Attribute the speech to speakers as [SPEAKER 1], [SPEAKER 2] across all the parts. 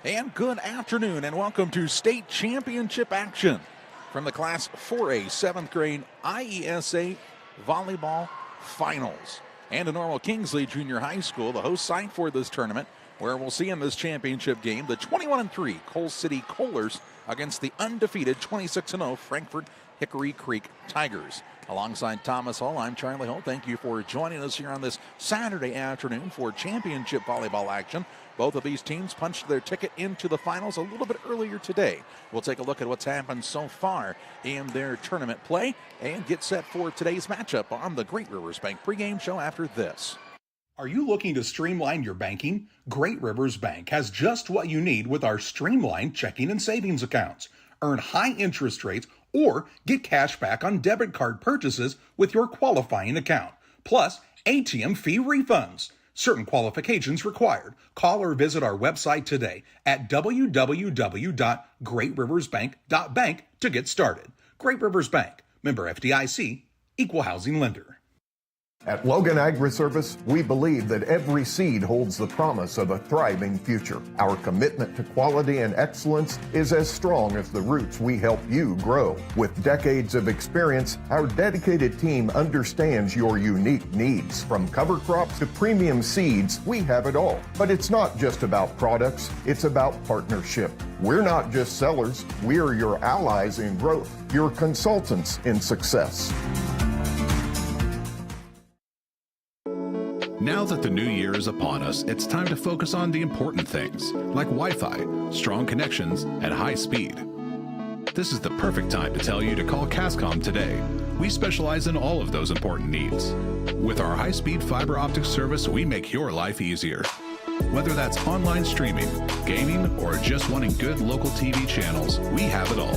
[SPEAKER 1] And good afternoon and welcome to state championship action from the Class 4A 7th grade IESA Volleyball Finals. And in Normal Kingsley Junior High School, the host site for this tournament, where we'll see in this championship game the 21-3 Coal City Kohlers against the undefeated 26-0 Frankfort Hickory Creek Tigers. Alongside Thomas Hull, I'm Charlie Hull. Thank you for joining us here on this Saturday afternoon for championship volleyball action. Both of these teams punched their ticket into the finals a little bit earlier today. We'll take a look at what's happened so far in their tournament play and get set for today's matchup on the Great Rivers Bank pregame show after this.
[SPEAKER 2] Are you looking to streamline your banking? Great Rivers Bank has just what you need with our streamlined checking and savings accounts. Earn high interest rates or get cash back on debit card purchases with your qualifying account, plus ATM fee refunds. Certain qualifications required. Call or visit our website today at www.greatriversbank.bank to get started. Great Rivers Bank, member FDIC, equal housing lender.
[SPEAKER 3] At Logan Agri-Service, we believe that every seed holds the promise of a thriving future. Our commitment to quality and excellence is as strong as the roots we help you grow. With decades of experience, our dedicated team understands your unique needs. From cover crops to premium seeds, we have it all. But it's not just about products, it's about partnership. We're not just sellers, we're your allies in growth, your consultants in success.
[SPEAKER 4] Now that the new year is upon us, it's time to focus on the important things, like Wi-Fi, strong connections, and high speed. This is the perfect time to tell you to call Cascom today. We specialize in all of those important needs. With our high-speed fiber optic service, we make your life easier. Whether that's online streaming, gaming, or just wanting good local TV channels, we have it all.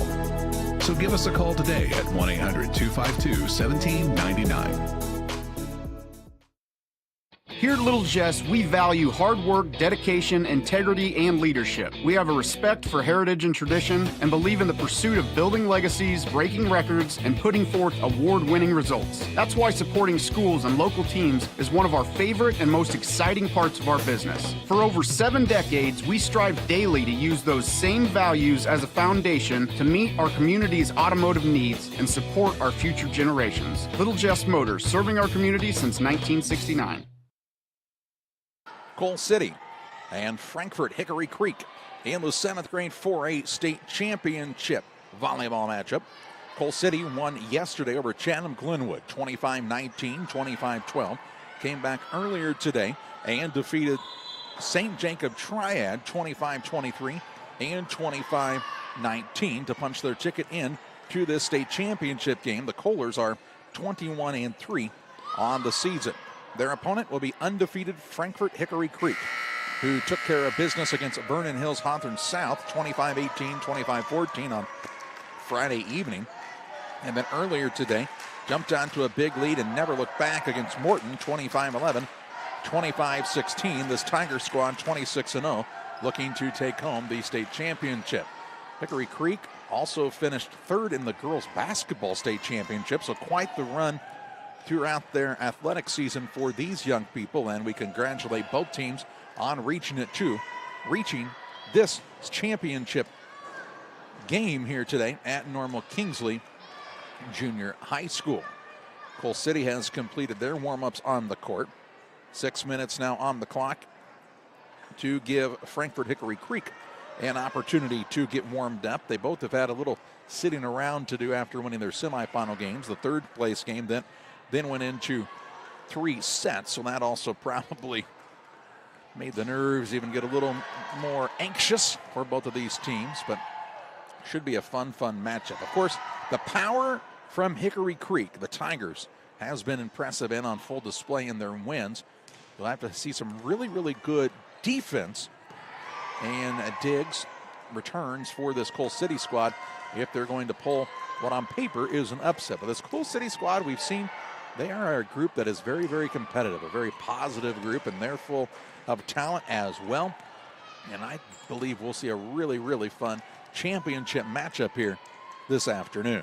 [SPEAKER 4] So give us a call today at 1-800-252-1799.
[SPEAKER 5] Here at Little Jess, we value hard work, dedication, integrity, and leadership. We have a respect for heritage and tradition and believe in the pursuit of building legacies, breaking records, and putting forth award-winning results. That's why supporting schools and local teams is one of our favorite and most exciting parts of our business. For over 7 decades, we strive daily to use those same values as a foundation to meet our community's automotive needs and support our future generations. Little Jess Motors, serving our community since 1969.
[SPEAKER 1] Coal City and Frankfort Hickory Creek in the 7th grade 4A state championship volleyball matchup. Coal City won yesterday over Chatham Glenwood 25-19, 25-12. Came back earlier today and defeated St. Jacob Triad 25-23 and 25-19 to punch their ticket in to this state championship game. The Kohlers are 21-3 on the season. Their opponent will be undefeated Frankfort Hickory Creek, who took care of business against Vernon Hills Hawthorne South 25-18, 25-14 on Friday evening. And then earlier today, jumped onto a big lead and never looked back against Morton 25-11, 25-16. This Tiger squad 26-0, looking to take home the state championship. Hickory Creek also finished third in the girls basketball state championship, so quite the run throughout their athletic season for these young people, and we congratulate both teams on reaching this championship game here today at Normal Kingsley Junior High School. Coal City has completed their warm-ups on the court. 6 minutes now on the clock to give Frankfort Hickory Creek an opportunity to get warmed up. They both have had a little sitting around to do after winning their semifinal games. The third place game then went into 3 sets, so that also probably made the nerves even get a little more anxious for both of these teams, but should be a fun matchup. Of course, the power from Hickory Creek, the Tigers, has been impressive and on full display in their wins. You'll have to see some really good defense and digs, returns for this Coal City squad if they're going to pull what on paper is an upset. But this Coal City squad, we've seen they are a group that is very competitive, a very positive group, and they're full of talent as well. And I believe we'll see a really fun championship matchup here this afternoon.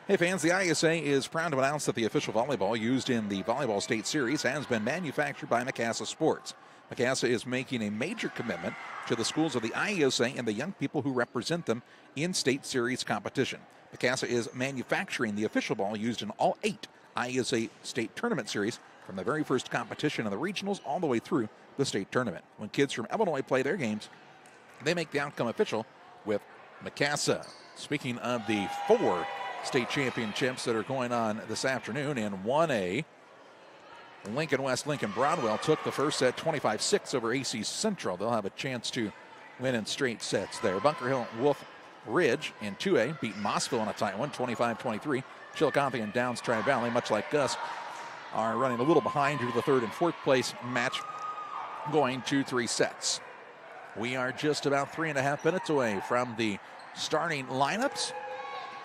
[SPEAKER 1] Hey fans, the IESA is proud to announce that the official volleyball used in the Volleyball State Series has been manufactured by Mikasa Sports. IESA is making a major commitment to the schools of the IESA and the young people who represent them in state series competition. IESA is manufacturing the official ball used in all 8 IESA state tournament series, from the very first competition in the regionals all the way through the state tournament. When kids from Illinois play their games, they make the outcome official with IESA. Speaking of the 4 state championships that are going on this afternoon, in 1A, Lincoln West Lincoln Broadwell took the first set 25-6 over AC Central. They'll have a chance to win in straight sets there. Bunker Hill Wolf Ridge in 2A beat Mossville in a tight one, 25-23. Chillicothe and Downs Tri-Valley, much like Gus, are running a little behind due to the 3rd and 4th place match going to 3 sets. We are just about 3.5 minutes away from the starting lineups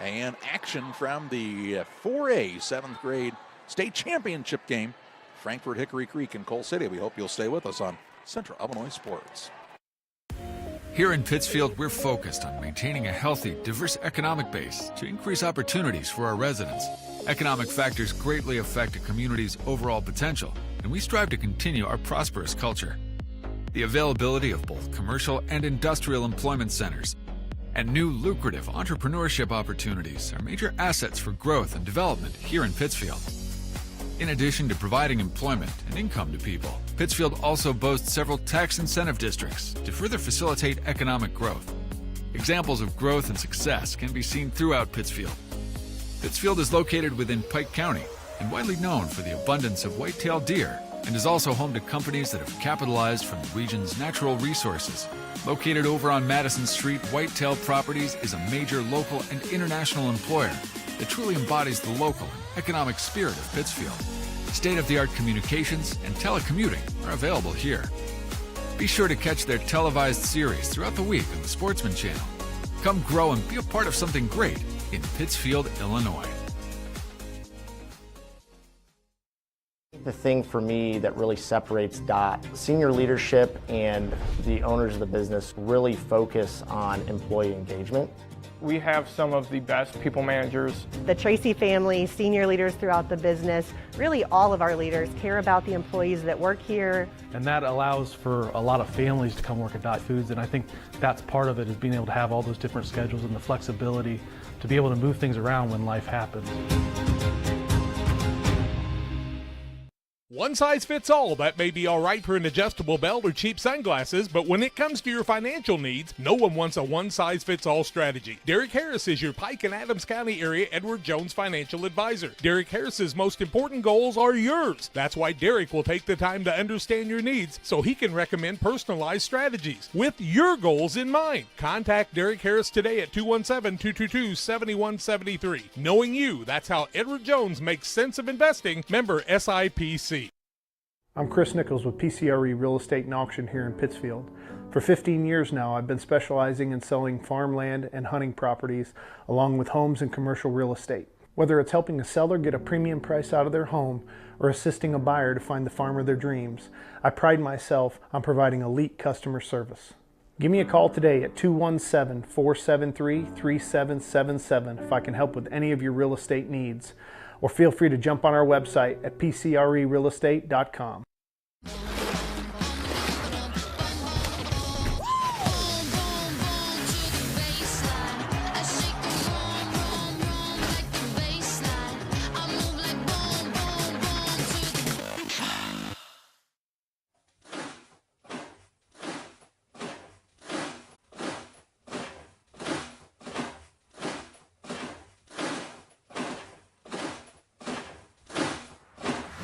[SPEAKER 1] and action from the 4A 7th grade state championship game. Frankfort, Hickory Creek, and Coal City. We hope you'll stay with us on Central Illinois Sports.
[SPEAKER 6] Here in Pittsfield, we're focused on maintaining a healthy, diverse economic base to increase opportunities for our residents. Economic factors greatly affect a community's overall potential, and we strive to continue our prosperous culture. The availability of both commercial and industrial employment centers and new lucrative entrepreneurship opportunities are major assets for growth and development here in Pittsfield. In addition to providing employment and income to people, Pittsfield also boasts several tax incentive districts to further facilitate economic growth. Examples of growth and success can be seen throughout Pittsfield. Pittsfield is located within Pike County and widely known for the abundance of white-tailed deer, and is also home to companies that have capitalized from the region's natural resources. Located over on Madison Street, Whitetail Properties is a major local and international employer that truly embodies the local and economic spirit of Pittsfield. State-of-the-art communications and telecommuting are available here. Be sure to catch their televised series throughout the week on the Sportsman Channel. Come grow and be a part of something great in Pittsfield, Illinois.
[SPEAKER 7] The thing for me that really separates DOT, senior leadership and the owners of the business really focus on employee engagement.
[SPEAKER 8] We have some of the best people managers.
[SPEAKER 9] The Tracy family, senior leaders throughout the business, really all of our leaders care about the employees that work here.
[SPEAKER 10] And that allows for a lot of families to come work at Dot Foods, and I think that's part of it, is being able to have all those different schedules and the flexibility to be able to move things around when life happens.
[SPEAKER 11] One size fits all. That may be all right for an adjustable belt or cheap sunglasses, but when it comes to your financial needs, no one wants a one-size-fits-all strategy. Derek Harris is your Pike and Adams County area Edward Jones financial advisor. Derek Harris's most important goals are yours. That's why Derek will take the time to understand your needs so he can recommend personalized strategies with your goals in mind. Contact Derek Harris today at 217-222-7173. Knowing you, that's how Edward Jones makes sense of investing. Member SIPC.
[SPEAKER 8] I'm Chris Nichols with PCRE Real Estate and Auction here in Pittsfield. For 15 years now, I've been specializing in selling farmland and hunting properties along with homes and commercial real estate. Whether it's helping a seller get a premium price out of their home or assisting a buyer to find the farm of their dreams, I pride myself on providing elite customer service. Give me a call today at 217-473-3777 if I can help with any of your real estate needs, or feel free to jump on our website at pcrerealestate.com.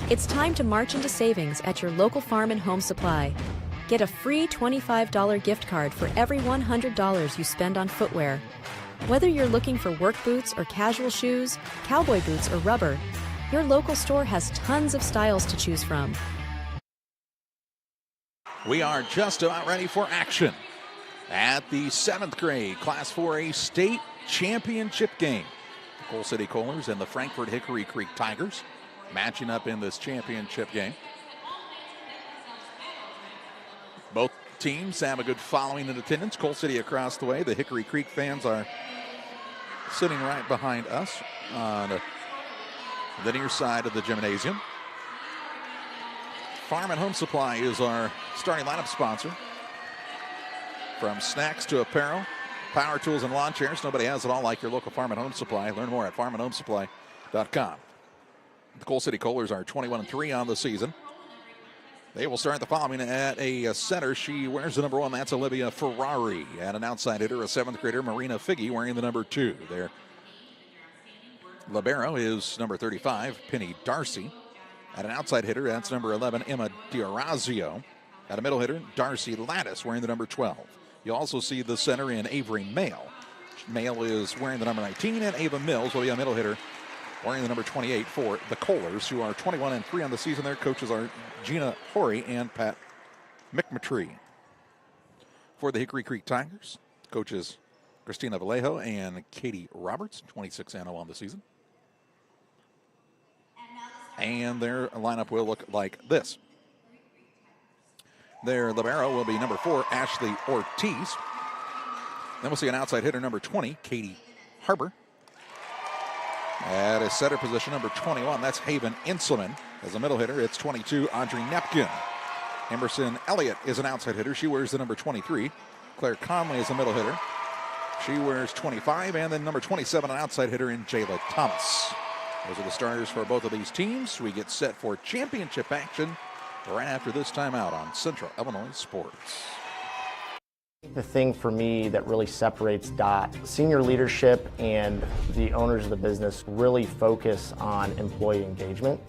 [SPEAKER 12] It's time to march into savings at your local farm and home supply. Get a free $25 gift card for every $100 you spend on footwear. Whether you're looking for work boots or casual shoes, cowboy boots or rubber, your local store has tons of styles to choose from.
[SPEAKER 1] We are just about ready for action at the 7th grade Class 4A state championship game. The Coal City Coalers and the Frankfort Hickory Creek Tigers matching up in this championship game. Both teams have a good following in attendance. Coal City across the way. The Hickory Creek fans are sitting right behind us on the near side of the gymnasium. Farm and Home Supply is our starting lineup sponsor. From snacks to apparel, power tools and lawn chairs, nobody has it all like your local Farm and Home Supply. Learn more at farmandhomesupply.com. The Coal City Kohlers are 21-3 on the season. They will start the following at a center. She wears the number 1. That's Olivia Ferrari. At an outside hitter, a 7th grader, Marina Figge, wearing the number 2. Their libero is number 35, Penny Darcy. At an outside hitter, that's number 11, Emma D'Orazio. At a middle hitter, Darcy Lattis, wearing the number 12. You also see the center in Avery Mail. Mail is wearing the number 19, and Ava Mills will be a middle hitter, wearing the number 28 for the Kohlers, who are 21-3 on the season. Their coaches are Gina Horry and Pat McMatree. For the Hickory Creek Tigers, coaches Christina Vallejo and Katie Roberts, 26-0 on the season. And their lineup will look like this. Their libero will be number 4, Ashley Ortiz. Then we'll see an outside hitter, number 20, Katie Harper. At a setter position, number 21, that's Haven Inselman. As a middle hitter, it's 22, Audrey Nepkin. Emerson Elliott is an outside hitter. She wears the number 23. Claire Conley is a middle hitter. She wears 25. And then number 27, an outside hitter in Jayla Thomas. Those are the starters for both of these teams. We get set for championship action right after this timeout on Central Illinois Sports.
[SPEAKER 7] The thing for me that really separates DOT, senior leadership and the owners of the business really focus on employee engagement.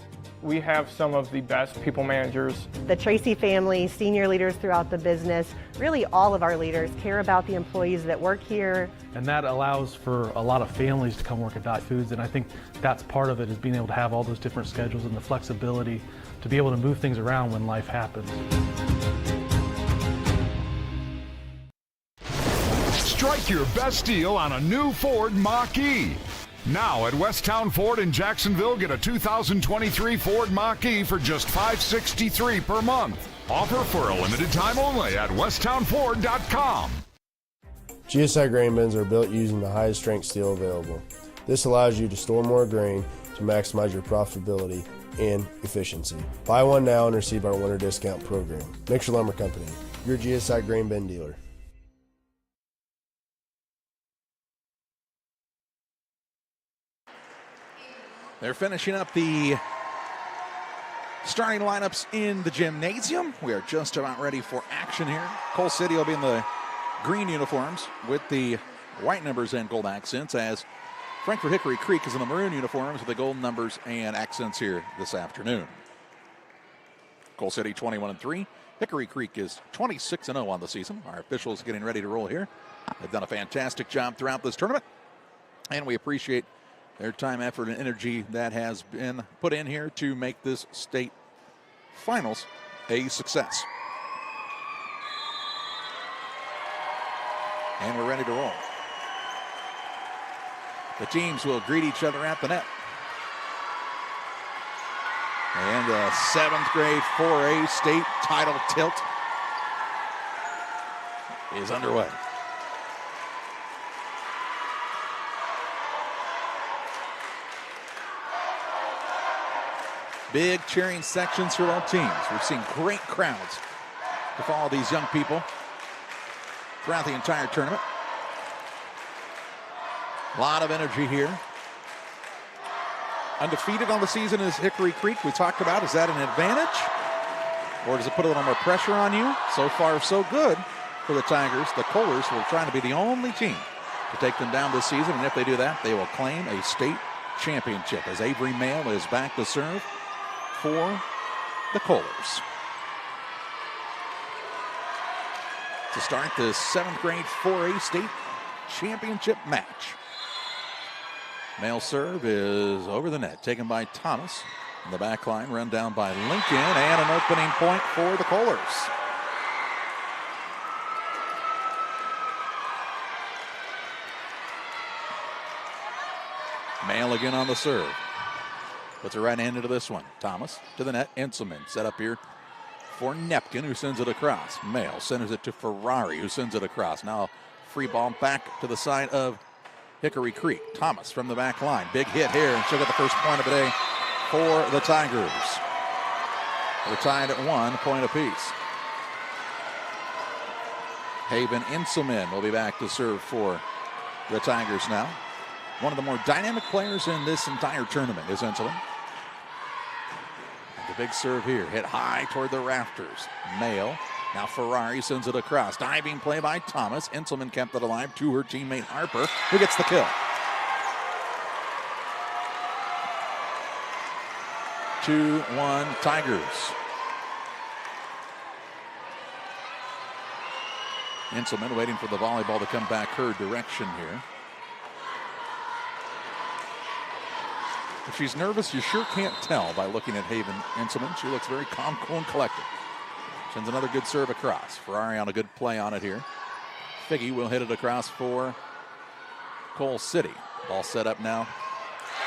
[SPEAKER 13] We have some of the best people managers.
[SPEAKER 9] The Tracy family, senior leaders throughout the business, really all of our leaders care about the employees that work here.
[SPEAKER 10] And that allows for a lot of families to come work at Dot Foods, and I think that's part of it, is being able to have all those different schedules and the flexibility to be able to move things around when life happens.
[SPEAKER 14] Strike your best deal on a new Ford Mach-E. Now at Westtown Ford in Jacksonville, get a 2023 Ford Mach-E for just $563 per month. Offer for a limited time only at westtownford.com.
[SPEAKER 15] GSI grain bins are built using the highest strength steel available. This allows you to store more grain to maximize your profitability and efficiency. Buy one now and receive our winter discount program. Mixer Lumber Company, your GSI grain bin dealer.
[SPEAKER 1] They're finishing up the starting lineups in the gymnasium. We are just about ready for action here. Coal City will be in the green uniforms with the white numbers and gold accents, as Frankfort Hickory Creek is in the maroon uniforms with the gold numbers and accents here this afternoon. Coal City 21-3. Hickory Creek is 26-0 on the season. Our officials getting ready to roll here. They've done a fantastic job throughout this tournament, and we appreciate their time, effort, and energy that has been put in here to make this state finals a success. And we're ready to roll. The teams will greet each other at the net. And the 7th grade 4A state title tilt is underway. Big cheering sections for both teams. We've seen great crowds to follow these young people throughout the entire tournament. A lot of energy here. Undefeated on the season is Hickory Creek. We talked about, is that an advantage? Or does it put a little more pressure on you? So far, so good for the Tigers. The Kohlers will try to be the only team to take them down this season. And if they do that, they will claim a state championship, as Avery Mail is back to serve for the Kohlers. To start the 7th grade 4A state championship match. Mail serve is over the net, taken by Thomas. In the back line, run down by Lincoln, and an opening point for the Kohlers. Mail again on the serve. Puts a right hand into this one. Thomas to the net. Inselman set up here for Nepkin, who sends it across. Mail centers it to Ferrari, who sends it across. Now free ball back to the side of Hickory Creek. Thomas from the back line. Big hit here, and she'll get the first point of the day for the Tigers. We're tied at 1 point apiece. Haven Inselman will be back to serve for the Tigers now. One of the more dynamic players in this entire tournament is Inselman. The big serve here, hit high toward the rafters. Mayo, now Ferrari sends it across. Diving play by Thomas. Inselman kept it alive to her teammate Harper, who gets the kill. 2-1 Tigers. Inselman waiting for the volleyball to come back her direction here. If she's nervous, you sure can't tell by looking at Haven Inselman. She looks very calm, cool, and collected. Sends another good serve across. Ferrari on a good play on it here. Figgy will hit it across for Cole City. Ball set up now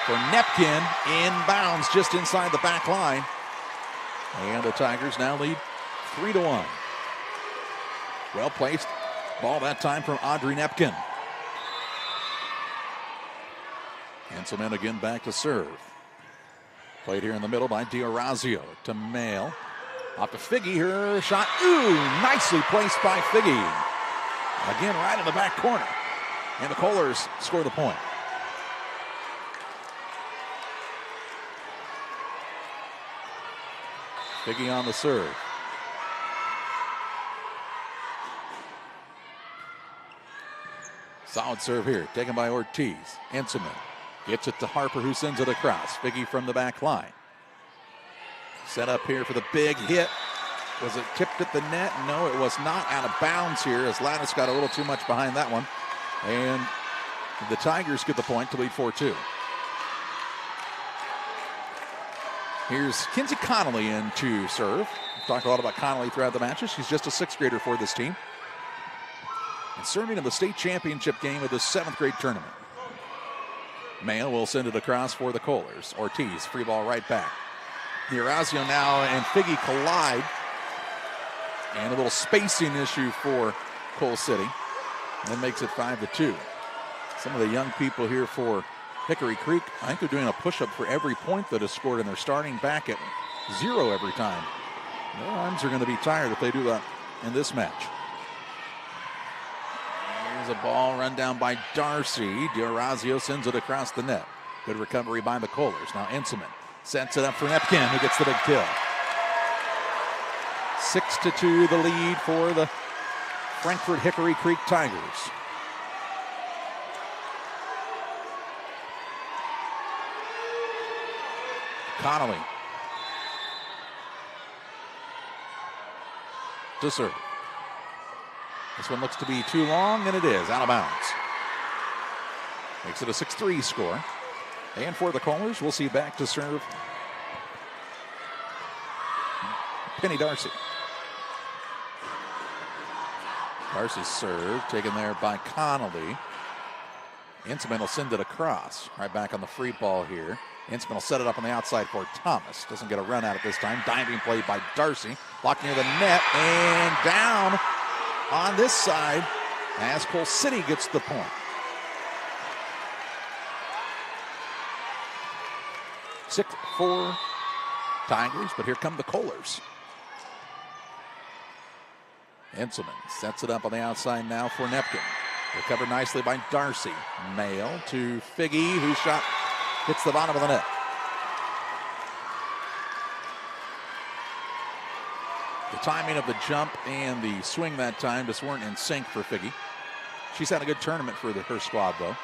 [SPEAKER 1] for Nepkin. Inbounds just inside the back line. And the Tigers now lead 3-1. Well placed. Ball that time from Audrey Nepkin. Inselman again back to serve. Played here in the middle by D'Orazio to Mail. Off to Figgy, her shot. Ooh, nicely placed by Figgy. Again, right in the back corner. And the Kohlers score the point. Figgy on the serve. Solid serve here, taken by Ortiz. Inselman gets it to Harper, who sends it across. Figgy from the back line. Set up here for the big hit. Was it tipped at the net? No, it was not. Out of bounds here as Lattice got a little too much behind that one. And the Tigers get the point to lead 4-2. Here's Kinsey Connolly in to serve. We've talked a lot about Connolly throughout the matches. She's just a 6th grader for this team. And serving in the state championship game of the 7th grade tournament. Mayo will send it across for the Kohlers. Ortiz, free ball right back. D'Orazio now and Figgy collide. And a little spacing issue for Cole City. And that makes it 5-2. Some of the young people here for Hickory Creek, I think they're doing a push-up for every point that is scored, and they're starting back at 0 every time. Their arms are going to be tired if they do that in this match. Here's a ball run down by Darcy. D'Orazio sends it across the net. Good recovery by the Kohlers. Now Inselman sets it up for Nepkin, who gets the big kill. 6-2 the lead for the Frankfort Hickory Creek Tigers. Connolly to serve. This one looks to be too long, and it is out of bounds. Makes it a 6-3 score. And for the Kohlers, we'll see back to serve Penny Darcy. Darcy's serve taken there by Connolly. Inselman will send it across. Right back on the free ball here. Inselman will set it up on the outside for Thomas. Doesn't get a run at it this time. Diving play by Darcy. Blocked near the net and down on this side as Cole City gets the point. 6-4 Tigers, but here come the Kohlers. Inselman sets it up on the outside now for Nepkin. Recovered nicely by Darcy. Mail to Figgy, whose shot hits the bottom of the net. The timing of the jump and the swing that time just weren't in sync for Figgy. She's had a good tournament for her squad, though.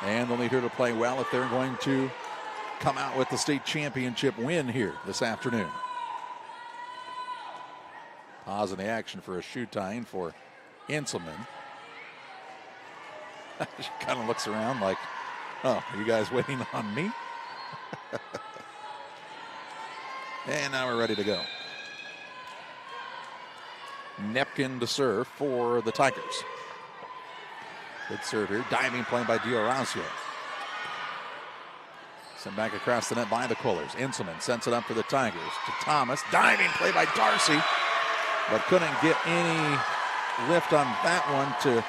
[SPEAKER 1] And they'll need her to play well if they're going to come out with the state championship win here this afternoon. Pause in the action for a shoe tying for Inselman. She kind of looks around like, oh, are you guys waiting on me? And now we're ready to go. Nepkin to serve for the Tigers. Good serve here. Diving play by D'Orazio. Sent back across the net by the Kohlers. Inselman sends it up for the Tigers to Thomas. Diving play by Darcy, but couldn't get any lift on that one to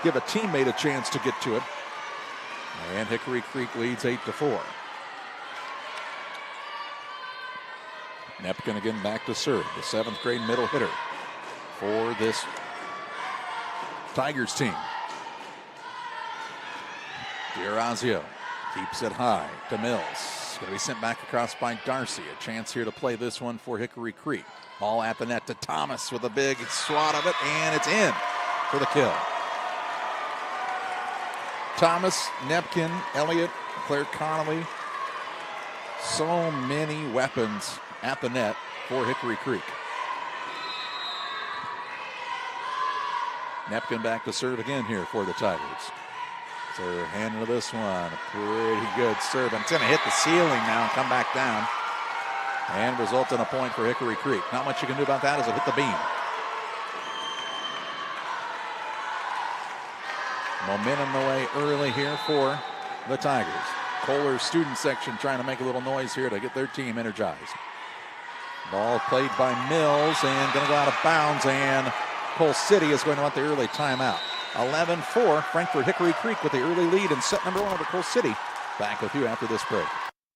[SPEAKER 1] give a teammate a chance to get to it. And Hickory Creek leads 8-4. Nepkin again back to serve, the 7th grade middle hitter for this Tigers team. D'Orazio keeps it high to Mills. Going to be sent back across by Darcy. A chance here to play this one for Hickory Creek. Ball at the net to Thomas with a big swat of it, and it's in for the kill. Thomas, Nepkin, Elliott, Claire Connolly. So many weapons at the net for Hickory Creek. Nepkin back to serve again here for the Tigers. So hand into this one. Pretty good serve. And it's going to hit the ceiling now and come back down. And result in a point for Hickory Creek. Not much you can do about that as it hit the beam. Momentum the way early here for the Tigers. Kohler's student section trying to make a little noise here to get their team energized. Ball played by Mills and going to go out of bounds, and Cole City is going to want the early timeout. 11-4, Frankfort Hickory Creek with the early lead in set number 1 over Cole City. Back with you after this break.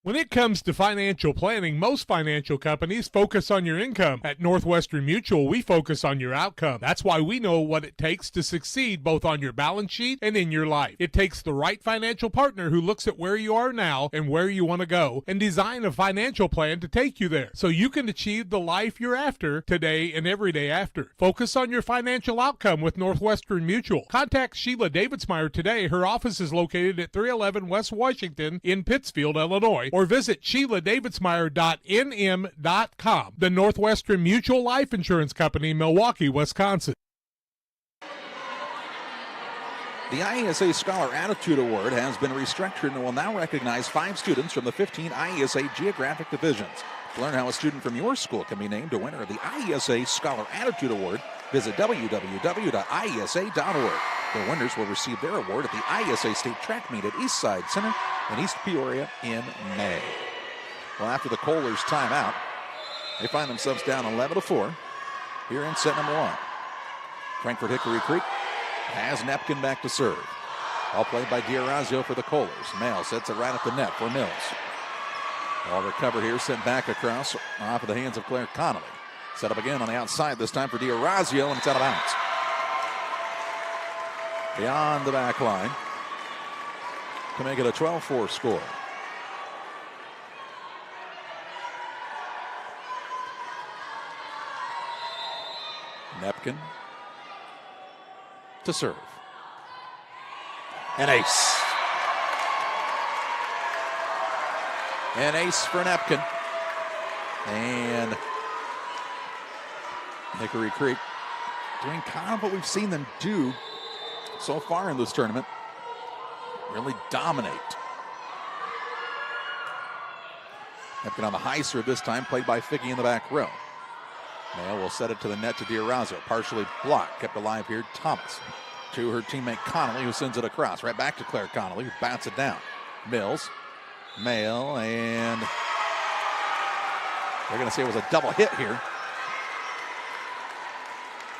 [SPEAKER 11] When it comes to financial planning, most financial companies focus on your income. At Northwestern Mutual, we focus on your outcome. That's why we know what it takes to succeed both on your balance sheet and in your life. It takes the right financial partner who looks at where you are now and where you want to go and design a financial plan to take you there so you can achieve the life you're after today and every day after. Focus on your financial outcome with Northwestern Mutual. Contact Sheila Davidsmeyer today. Her office is located at 311 West Washington in Pittsfield, Illinois, or visit SheilaDavidsmeyer.nm.com. The Northwestern Mutual Life Insurance Company, Milwaukee, Wisconsin.
[SPEAKER 1] The IESA Scholar Attitude Award has been restructured and will now recognize 5 students from the 15 IESA geographic divisions. To learn how a student from your school can be named a winner of the IESA Scholar Attitude Award, visit www.iesa.org. The winners will receive their award at the IESA State Track Meet at Eastside Center in East Peoria in May. Well, after the Kohlers timeout, they find themselves down 11-4 here in set number 1. Frankfort Hickory Creek has Nepkin back to serve. All played by D'Orazio for the Kohlers. Mail sets it right at the net for Mills. All recovered here, sent back across off of the hands of Claire Connolly. Set up again on the outside, this time for D'Orazio, and it's out of bounds. Beyond the back line to make it a 12-4 score. Nepkin to serve. An ace. An ace for Nepkin. And Hickory Creek doing kind of what we've seen them do so far in this tournament. Really dominate. Nepkin on the high serve this time, played by Figgy in the back row. Mail will set it to the net to D'Orazio. Partially blocked, kept alive here. Thomas to her teammate Connolly, who sends it across. Right back to Claire Connolly, who bats it down. Mills, Mail, and they're going to say it was a double hit here.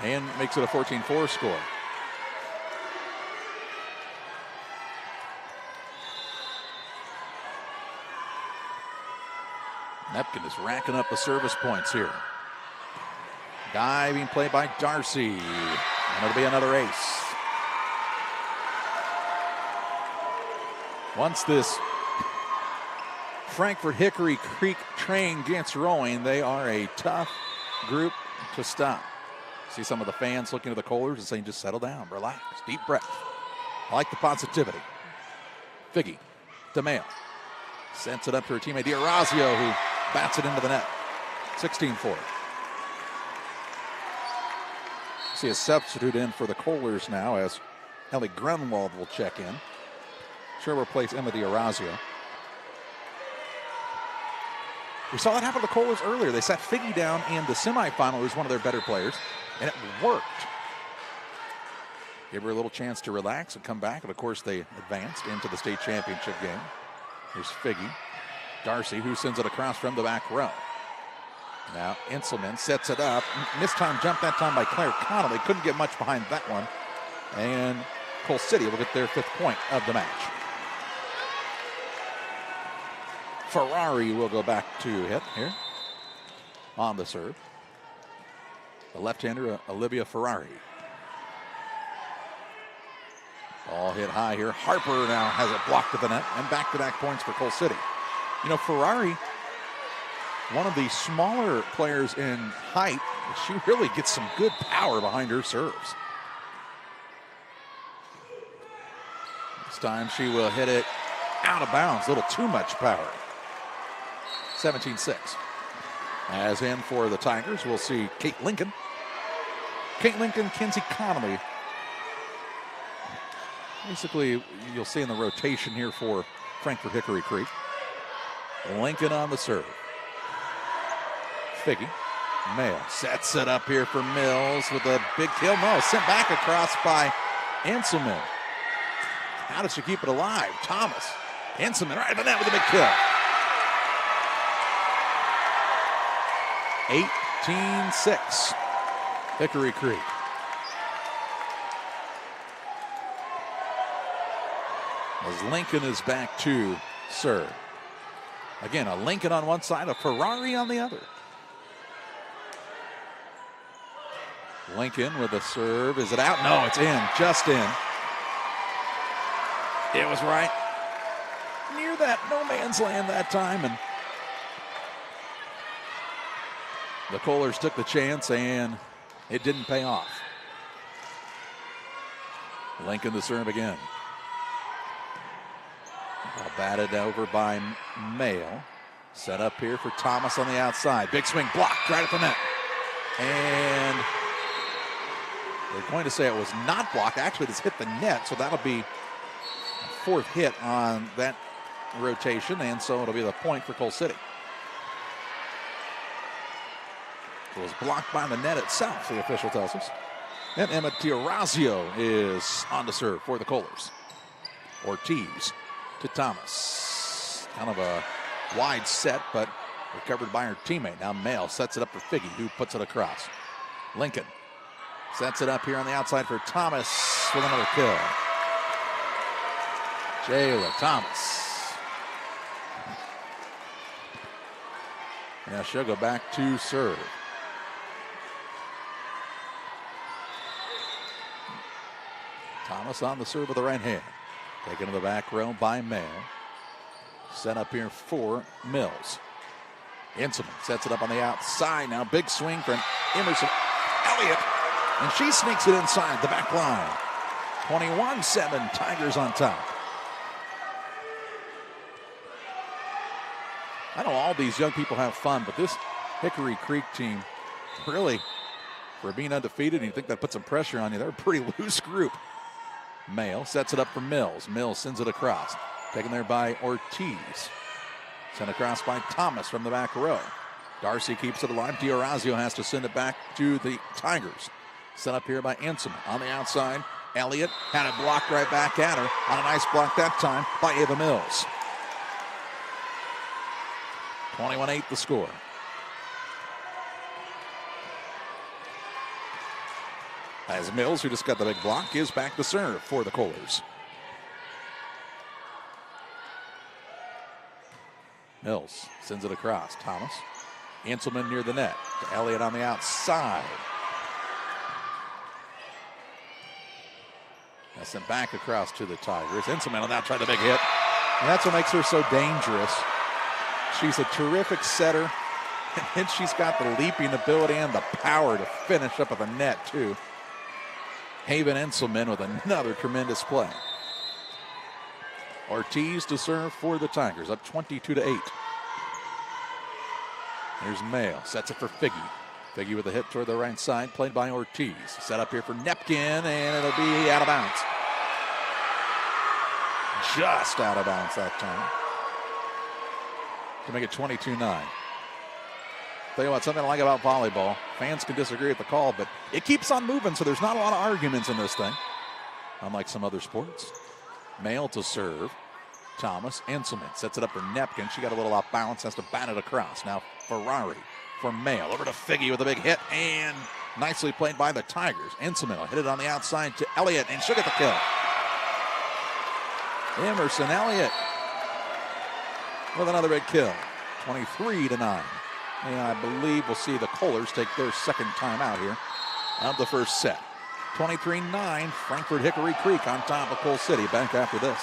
[SPEAKER 1] And makes it a 14-4 score. Nepkin is racking up the service points here. Guy being played by Darcy. And it'll be another ace. Once this Frankfort Hickory Creek train gets rolling, they are a tough group to stop. See some of the fans looking at the Kohlers and saying, just settle down, relax, deep breath. I like the positivity. Figgy to Mail. Sends it up to her teammate D'Orazio, who bats it into the net. 16-4. See a substitute in for the Kohlers now as Ellie Grunwald will check in. She'll replace Emma D'Orazio. We saw that happen to the Kohlers earlier. They sat Figgy down in the semifinal, who's one of their better players, and it worked. Gave her a little chance to relax and come back, and of course they advanced into the state championship game. Here's Figgy. Darcy, who sends it across from the back row. Now Inselman sets it up. Missed time jump that time by Claire Connolly. Couldn't get much behind that one. And Cole City will get their 5th point of the match. Ferrari will go back to hit here. on the serve. The left-hander, Olivia Ferrari. Ball hit high here. Harper now has it blocked at the net, and back-to-back points for Coal City. You know, Ferrari, one of the smaller players in height, she really gets some good power behind her serves. This time she will hit it out of bounds. A little too much power. 17-6. As in for the Tigers, we'll see Kate Lincoln. Kate Lincoln, Kenzie Connolly. Basically, you'll see in the rotation here for Frankfort Hickory Creek. Lincoln on the serve. Figgy. Mail sets it up here for Mills with a big kill. No, sent back across by Enselman. How does she keep it alive? Thomas. Enselman right at the net with a big kill. 18-6. Hickory Creek. As Lincoln is back to serve. Again, a Lincoln on one side, a Ferrari on the other. Lincoln with a serve. Is it out? No, it's in. Just in. It was right near that no man's land that time. And the Kohlers took the chance, and it didn't pay off. Lincoln to serve again. Ball batted over by Mayo. Set up here for Thomas on the outside. Big swing blocked right at the net. And they're going to say it was not blocked. Actually, it's hit the net, so that'll be a fourth hit on that rotation, and so it'll be the point for Coal City. It was blocked by the net itself, the official tells us. And Emma D'Orazio is on the serve for the Kohlers. Ortiz to Thomas. Kind of a wide set, but recovered by her teammate. Now Mail sets it up for Figgy, who puts it across. Lincoln sets it up here on the outside for Thomas with another kill. Jayla Thomas. Now she'll go back to serve. Thomas on the serve with the right hand. Taken to the back row by Mayo. Set up here for Mills. Enselman sets it up on the outside. Now big swing from Emerson Elliott. And she sneaks it inside the back line. 21-7, Tigers on top. I know all these young people have fun, but this Hickory Creek team, really, for being undefeated, and you think that puts some pressure on you, they're a pretty loose group. Mayo sets it up for Mills. Mills sends it across. Taken there by Ortiz. Sent across by Thomas from the back row. Darcy keeps it alive. D'Orazio has to send it back to the Tigers. Set up here by Enselman. On the outside, Elliott had it blocked right back at her. On a nice block that time by Ava Mills. 21-8 the score. As Mills, who just got the big block, gives back the serve for the Kohlers. Mills sends it across. Thomas. Enselman near the net. To Elliott on the outside. That's sent back across to the Tigers. Enselman will now try the big hit. And that's what makes her so dangerous. She's a terrific setter. And then she's got the leaping ability and the power to finish up at the net, too. Haven Enselman with another tremendous play. Ortiz to serve for the Tigers, up 22-8. Here's Mayo, sets it for Figgy. Figgy with a hit toward the right side, played by Ortiz. Set up here for Nepkin, and it'll be out of bounds. Just out of bounds that time. To make it 22-9. Tell you what, something I like about volleyball, fans can disagree with the call, but it keeps on moving, so there's not a lot of arguments in this thing, unlike some other sports. Mail to serve. Thomas. Enselman sets it up for Nepkin. She got a little off balance, has to bat it across. Now Ferrari for Mail. Over to Figgy with a big hit, and nicely played by the Tigers. Enselman will hit it on the outside to Elliott, and she'll get the kill. Emerson Elliott with another big kill. 23-9. And I believe we'll see the Kohlers take their second timeout here of the first set. 23-9, Frankfort Hickory Creek on top of Coal City. Back after this.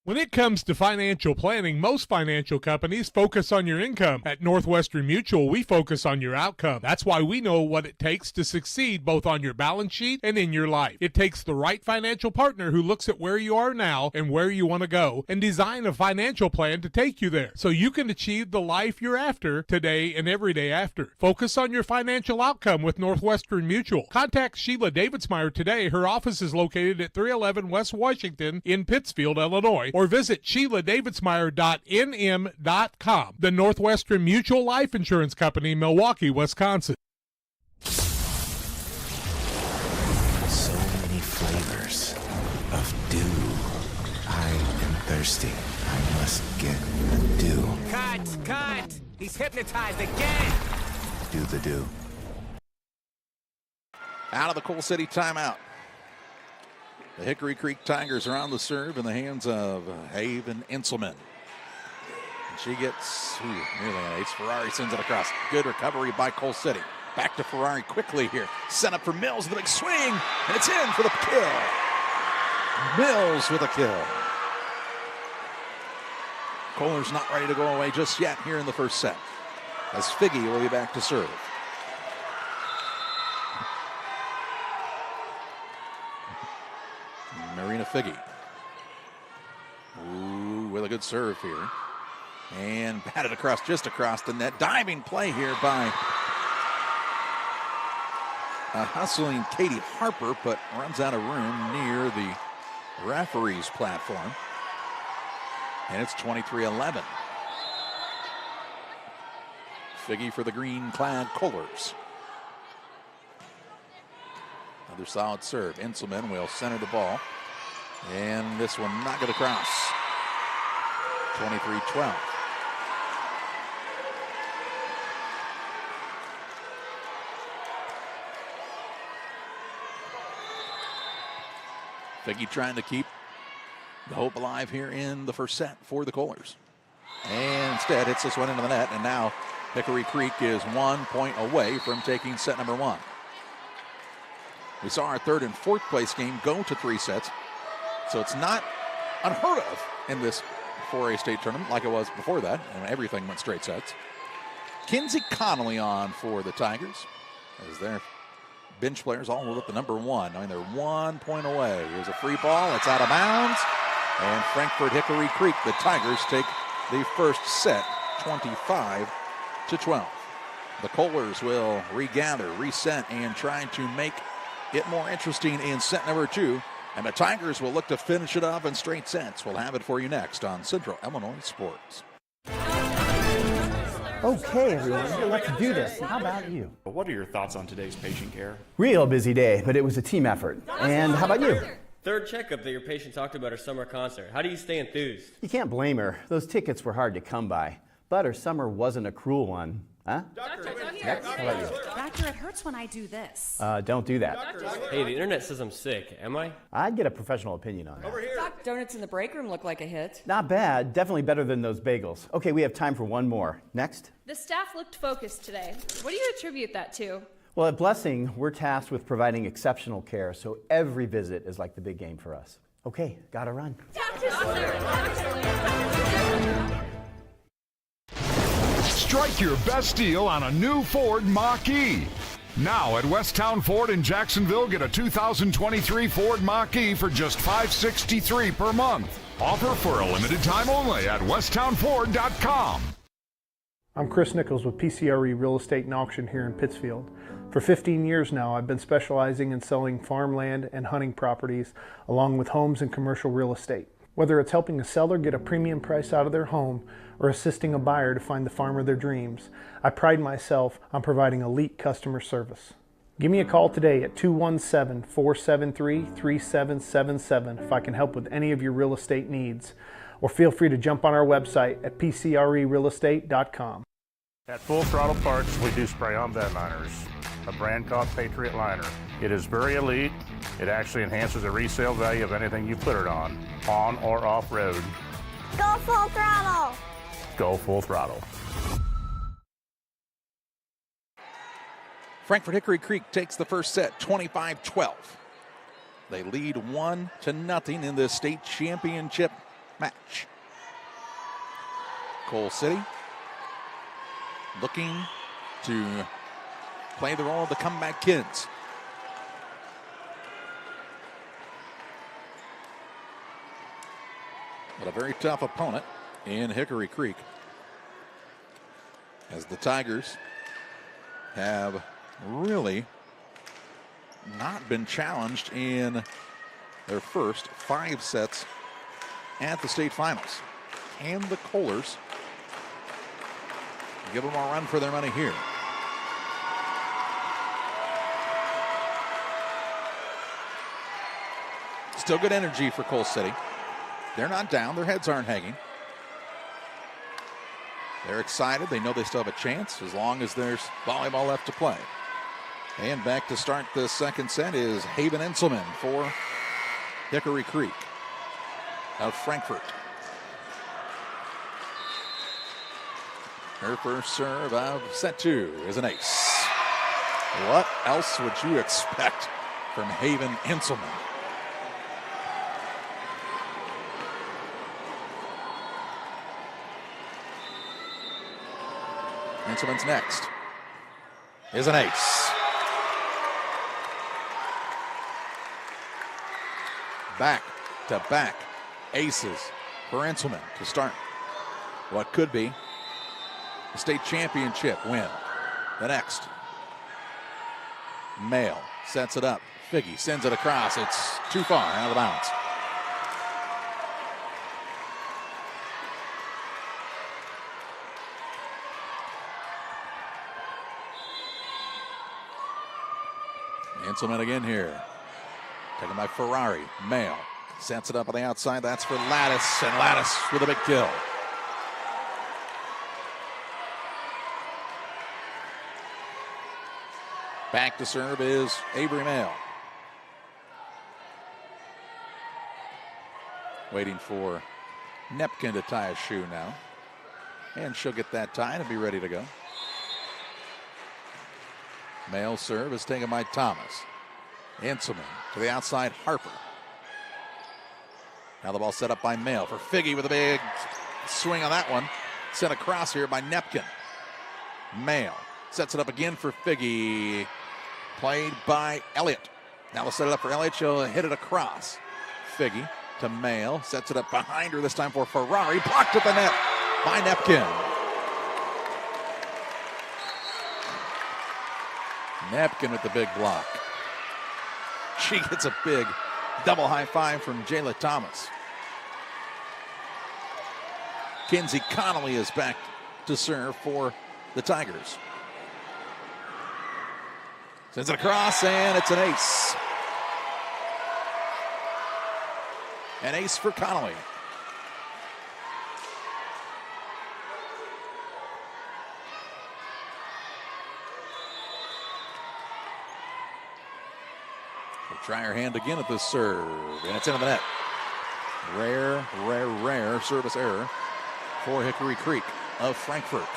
[SPEAKER 11] When it comes to financial planning, most financial companies focus on your income. At Northwestern Mutual, we focus on your outcome. That's why we know what it takes to succeed both on your balance sheet and in your life. It takes the right financial partner who looks at where you are now and where you want to go and design a financial plan to take you there so you can achieve the life you're after today and every day after. Focus on your financial outcome with Northwestern Mutual. Contact Sheila Davidsmeyer today. Her office is located at 311 West Washington in Pittsfield, Illinois, or visit SheilaDavidsmeyer.nm.com. The Northwestern Mutual Life Insurance Company, Milwaukee, Wisconsin.
[SPEAKER 16] So many flavors of dew. I am thirsty. I must get the dew.
[SPEAKER 17] Cut! He's hypnotized again!
[SPEAKER 16] Do the dew.
[SPEAKER 1] Out of the Coal City timeout. The Hickory Creek Tigers are on the serve in the hands of Haven Inselman. And she gets, nearly an ace. Ferrari sends it across. Good recovery by Coal City. Back to Ferrari quickly here. Set up for Mills with a big swing, and it's in for the kill. Mills with a kill. Kohler's not ready to go away just yet here in the first set, as Figgy will be back to serve. Marina Figgy. Ooh, with a good serve here. And batted across, just across the net. Diving play here by hustling Katie Harper, but runs out of room near the referee's platform. And it's 23-11. Figgy for the green-clad Kohlers. Another solid serve. Inselman will center the ball. And this one not going to cross. 23-12. Figgy trying to keep the hope alive here in the first set for the Kohlers. And instead hits this one into the net. And now Hickory Creek is 1 point away from taking set number one. We saw our third and fourth place game go to 3 sets. So it's not unheard of in this 4A state tournament like it was before that, and everything went straight sets. Kinsey Connolly on for the Tigers as their bench players all moved up to number one. I mean, they're 1 point away. Here's a free ball. It's out of bounds. And Frankfort Hickory Creek, the Tigers take the first set 25-12. The Kohlers will regather, reset, and try to make it more interesting in set number two. And the Tigers will look to finish it off in straight sets. We'll have it for you next on Central Illinois Sports.
[SPEAKER 18] Okay, everyone, let's do this. How about you?
[SPEAKER 19] What are your thoughts on today's patient care?
[SPEAKER 18] Real busy day, but it was a team effort. And how about you?
[SPEAKER 20] Third checkup that your patient talked about her summer concert. How do you stay enthused?
[SPEAKER 18] You can't blame her. Those tickets were hard to come by. But her summer wasn't a cruel one. Huh?
[SPEAKER 21] Doctor,
[SPEAKER 18] Next, how about you?
[SPEAKER 21] Doctor, it hurts when I do this.
[SPEAKER 18] Don't do that.
[SPEAKER 20] Hey, the internet says I'm sick. Am I?
[SPEAKER 18] I'd get a professional opinion on that.
[SPEAKER 21] Doc, donuts in the break room look like a hit.
[SPEAKER 18] Not bad. Definitely better than those bagels. Okay, we have time for one more. Next.
[SPEAKER 22] The staff looked focused today. What do you attribute that to?
[SPEAKER 18] Well, at Blessing, we're tasked with providing exceptional care, so every visit is like the big game for us. Okay, gotta run.
[SPEAKER 14] Strike your best deal on a new Ford Mach-E. Now at Westtown Ford in Jacksonville, get a 2023 Ford Mach-E for just $563 per month. Offer for a limited time only at westtownford.com.
[SPEAKER 8] I'm Chris Nichols with PCRE Real Estate and Auction here in Pittsfield. For 15 years now, I've been specializing in selling farmland and hunting properties along with homes and commercial real estate. Whether it's helping a seller get a premium price out of their home or assisting a buyer to find the farm of their dreams, I pride myself on providing elite customer service. Give me a call today at 217-473-3777 if I can help with any of your real estate needs, or feel free to jump on our website at pcrerealestate.com.
[SPEAKER 23] At Full Throttle Parts, we do spray-on bed liners, a brand called Patriot Liner. It is very elite. It actually enhances the resale value of anything you put it on or off-road.
[SPEAKER 24] Go Full Throttle!
[SPEAKER 23] Go Full Throttle.
[SPEAKER 1] Frankfort Hickory Creek takes the first set, 25-12. They lead 1-0 in this state championship match. Cole City looking to play the role of the comeback kids. But a very tough opponent in Hickory Creek, as the Tigers have really not been challenged in their first 5 sets at the state finals. And the Kohlers give them a run for their money here. Still good energy for Cole City. They're not down. Their heads aren't hanging. They're excited. They know they still have a chance as long as there's volleyball left to play. And back to start the second set is Haven Enselman for Hickory Creek of Frankfort. Her first serve of set 2 is an ace. What else would you expect from Haven Enselman? Enselman's next is an ace. Back-to-back aces for Enselman to start what could be a state championship win. The next, Mail sets it up. Figgy sends it across. It's too far out of bounds. Enselman again here. Taken by Ferrari. Mail sets it up on the outside. That's for Lattice, and Lattice with a big kill. Back to serve is Avery Mail. Waiting for Nepkin to tie a shoe now. And she'll get that tied and be ready to go. Mail serve is taken by Thomas. Enselman to the outside, Harper. Now the ball set up by Mail for Figgy with a big swing on that one. Sent across here by Nepkin. Mail sets it up again for Figgy. Played by Elliott. Now they'll set it up for Elliott. She'll hit it across. Figgy to Mail. Sets it up behind her this time for Ferrari. Blocked at the net by Nepkin. Nepkin with the big block. She gets a big double high five from Jayla Thomas. Kinsey Connolly is back to serve for the Tigers. Sends it across, and it's an ace. An ace for Connolly. She'll try her hand again at this serve, and it's into the net. Rare service error for Hickory Creek of Frankfort.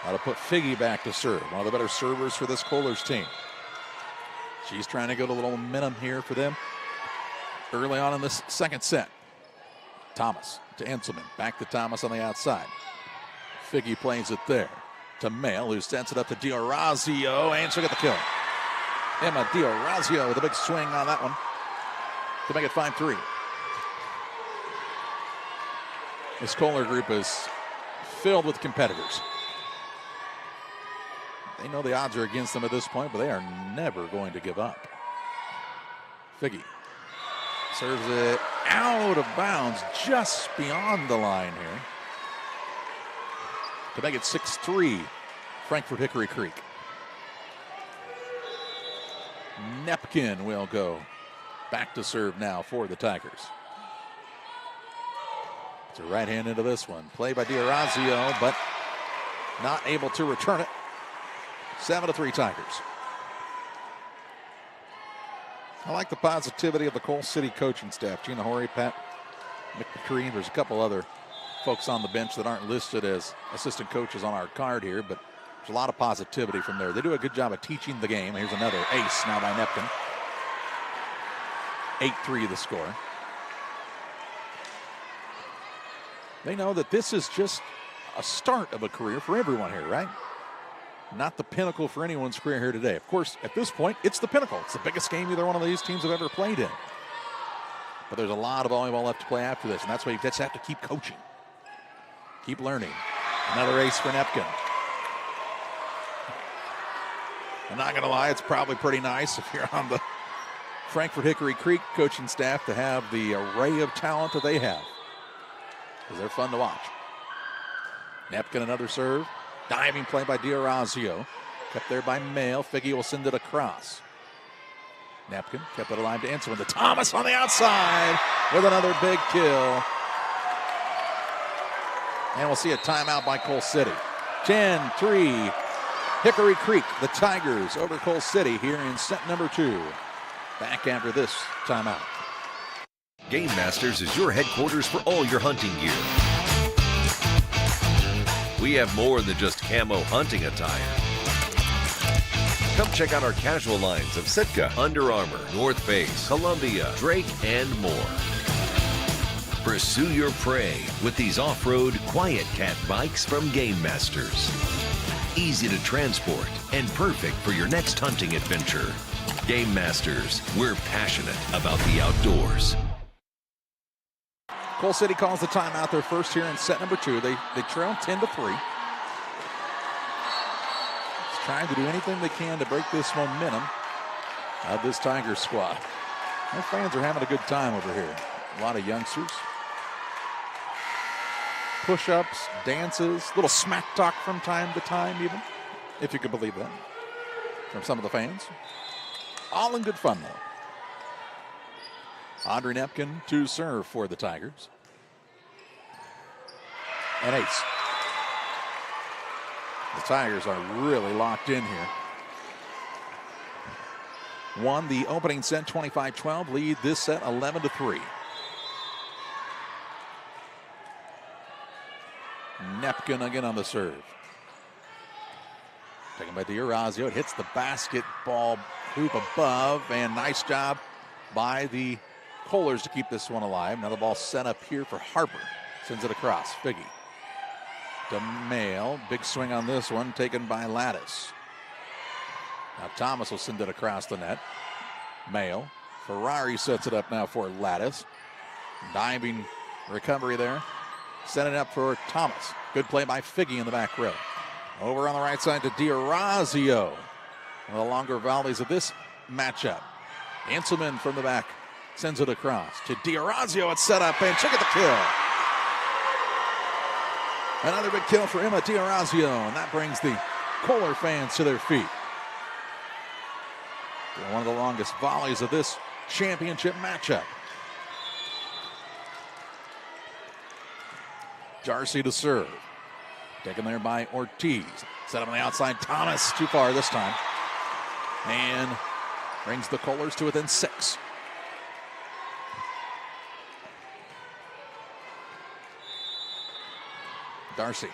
[SPEAKER 1] Now to put Figgy back to serve. One of the better servers for this Kohlers team. She's trying to get a little momentum here for them early on in this second set. Thomas to Enselman. Back to Thomas on the outside. Figgy plays it there to Mail, who sends it up to D'Orazio, and she'll get the kill. Emma D'Orazio with a big swing on that one to make it 5-3. This Kohler group is filled with competitors. They know the odds are against them at this point, but they are never going to give up. Figgy serves it out of bounds, just beyond the line here, to make it 6-3, Frankfort Hickory Creek. Nepkin will go back to serve now for the Tigers. It's a right hand into this one. Play by D'Orazio, but not able to return it. 7-3 Tigers. I like the positivity of the Cole City coaching staff. Gina Horry, Pat McCree. There's a couple other folks on the bench that aren't listed as assistant coaches on our card here, but There's a lot of positivity from there. They do a good job of teaching the game. Here's another ace now by Nepkin. 8-3 the score. They know that this is just a start of a career for everyone here, right? Not the pinnacle for anyone's career here today. Of course, at this point, it's the pinnacle. It's the biggest game either one of these teams have ever played in. But there's a lot of volleyball left to play after this, and that's why you just have to keep coaching. Keep learning. Another ace for Nepkin. I'm not going to lie, it's probably pretty nice if you're on the Frankfort Hickory Creek coaching staff to have the array of talent that they have, because they're fun to watch. Nepkin, another serve. Diving play by D'Orazio. Kept there by Mail. Figgy will send it across. Nepkin kept it alive to answer with the Thomas on the outside with another big kill. And we'll see a timeout by Coal City. 10-3. Hickory Creek, the Tigers over Coal City here in set number 2. Back after this timeout.
[SPEAKER 2] Game Masters is your headquarters for all your hunting gear. We have more than just camo hunting attire. Come check out our casual lines of Sitka, Under Armour, North Face, Columbia, Drake, and more. Pursue your prey with these off-road Quiet Cat bikes from Game Masters. Easy to transport and perfect for your next hunting adventure. Game Masters, we're passionate about the outdoors.
[SPEAKER 1] Coal City calls the timeout, their first here in set number 2. They trail 10-3. Trying to do anything they can to break this momentum of this Tigers squad. Their fans are having a good time over here. A lot of youngsters. Push-ups, dances, little smack talk from time to time even, if you can believe that, from some of the fans. All in good fun though. Andre Nepkin to serve for the Tigers. An ace. The Tigers are really locked in here. Won the opening set 25-12, lead this set 11-3. Nepkin again on the serve. Taken by D'Orazio. It hits the basketball hoop above, and nice job by the Kohlers to keep this one alive. Now the ball set up here for Harper. Sends it across. Figgy to Mail. Big swing on this one, taken by Lattice. Now Thomas will send it across the net. Mail. Ferrari sets it up now for Lattice. Diving recovery there. Setting it up for Thomas. Good play by Figgy in the back row. Over on the right side to D'Orazio. One of the longer volleys of this matchup. Anselman from the back sends it across to D'Orazio. It's set up, and check out the kill. Another big kill for Emma D'Orazio, and that brings the Kohler fans to their feet. One of the longest volleys of this championship matchup. Darcy to serve. Taken there by Ortiz. Set up on the outside. Thomas too far this time. And brings the Kohlers to within 6. Darcy.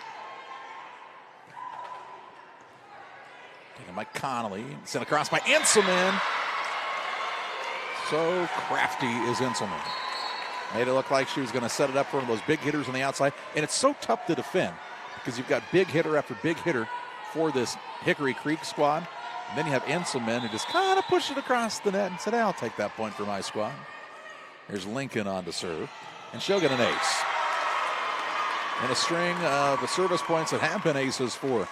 [SPEAKER 1] Taken by Connolly. Sent across by Inselman. So crafty is Inselman. Made it look like she was going to set it up for one of those big hitters on the outside. And it's so tough to defend because you've got big hitter after big hitter for this Hickory Creek squad. And then you have Inselman who just kind of pushed it across the net and said, hey, I'll take that point for my squad. Here's Lincoln on to serve. And she'll get an ace. And a string of the service points that have been aces for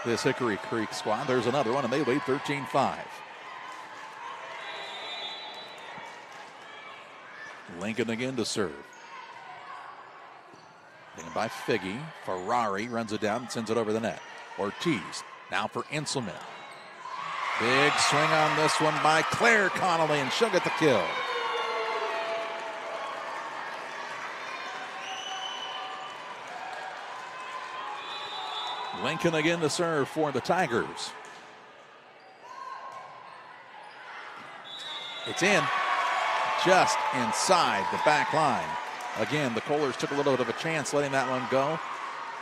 [SPEAKER 1] this Hickory Creek squad. There's another one, and they lead 13-5. Lincoln again to serve. Taken by Figgy. Ferrari runs it down and sends it over the net. Ortiz now for Inselman. Big swing on this one by Claire Connolly, and she'll get the kill. Lincoln again to serve for the Tigers. It's in. Just inside the back line. Again, the Kohlers took a little bit of a chance letting that one go.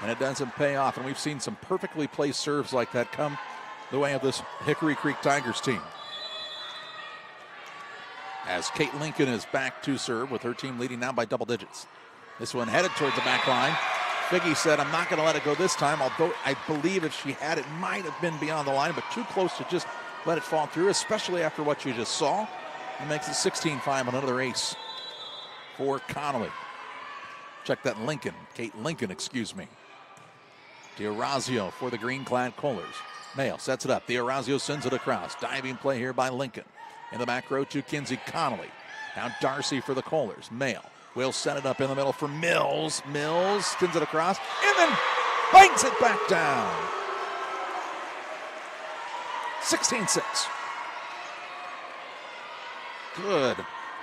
[SPEAKER 1] and it doesn't pay off. And we've seen some perfectly placed serves like that come the way of this Hickory Creek Tigers team. As Kate Lincoln is back to serve with her team leading now by double digits. This one headed towards the back line. Figgy said, I'm not going to let it go this time, although I believe if she had, it might have been beyond the line, but too close to just let it fall through, especially after what you just saw. It makes it 16-5, another ace for Connolly. Check that Lincoln, Kate Lincoln, excuse me. D'Orazio for the green-clad Kohlers. Mail sets it up. D'Orazio sends it across. Diving play here by Lincoln. In the back row to Kinsey Connolly. Now Darcy for the Kohlers. Mail will set it up in the middle for Mills. Mills spins it across and then bangs it back down. 16-6. Good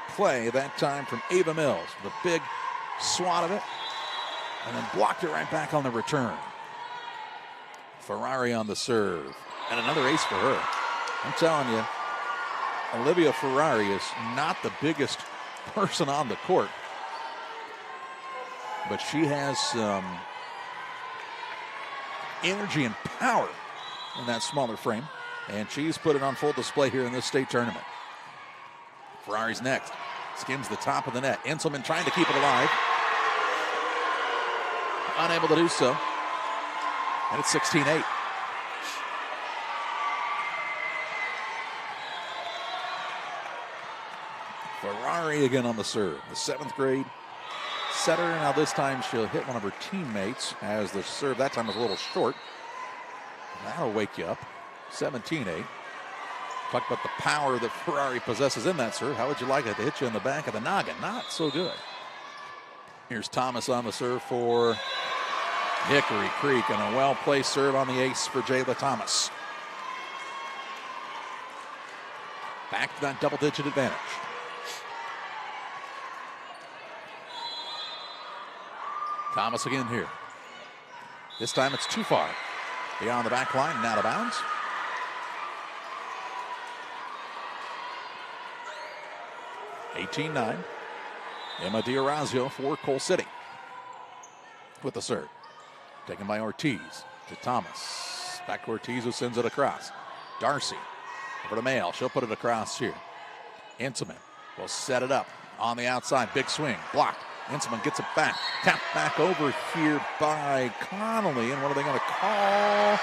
[SPEAKER 1] play that time from Ava Mills. The big swat of it and then blocked it right back on the return. Ferrari on the serve and another ace for her. I'm telling you, Olivia Ferrari is not the biggest person on the court, but she has some energy and power in that smaller frame, and she's put it on full display here in this state tournament. Ferrari's next. Skims the top of the net. Enselman trying to keep it alive. Unable to do so. And it's 16-8. Ferrari again on the serve. The 7th grade setter. Now this time she'll hit one of her teammates as the serve that time was a little short. That'll wake you up. 17-8. Talk about the power that Ferrari possesses in that serve. How would you like it to hit you in the back of the noggin? Not so good. Here's Thomas on the serve for Hickory Creek, and a well-placed serve on the ace for Jayla Thomas. Back to that double-digit advantage. Thomas again here. This time it's too far. Beyond the back line and out of bounds. (18-9). Emma D'Orazio for Coal City. With the serve. Taken by Ortiz to Thomas. Back to Ortiz who sends it across. Darcy over to Mail. She'll put it across here. Enselman will set it up on the outside. Big swing. Blocked. Enselman gets it back. Tapped back over here by Connolly. And what are they going to call?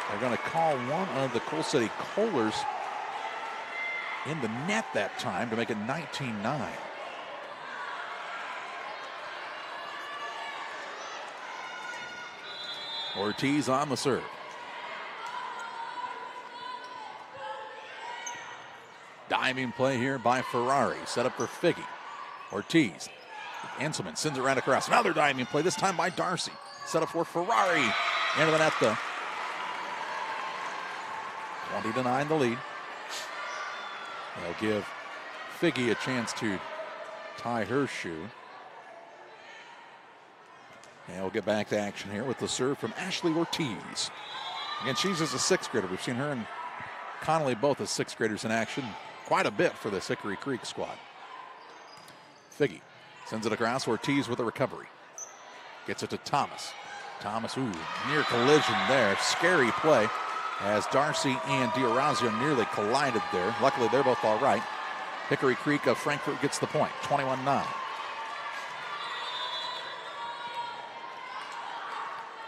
[SPEAKER 1] They're going to call one of the Coal City Kohlers in the net that time to make it 19-9. Ortiz on the serve. Diving play here by Ferrari. Set up for Figgy. Ortiz. Enselman sends it right across. Another diving play, this time by Darcy. Set up for Ferrari. Into the net though. 20-9 the lead. They'll give Figgy a chance to tie her shoe. And we'll get back to action here with the serve from Ashley Ortiz. Again, she's as a 6th grader. We've seen her and Connolly both as 6th graders in action quite a bit for this Hickory Creek squad. Figgy sends it across. Ortiz with a recovery. Gets it to Thomas. Thomas, near collision there. Scary play as Darcy and D'Orazio nearly collided there. Luckily, they're both all right. Hickory Creek of Frankfort gets the point, 21-9.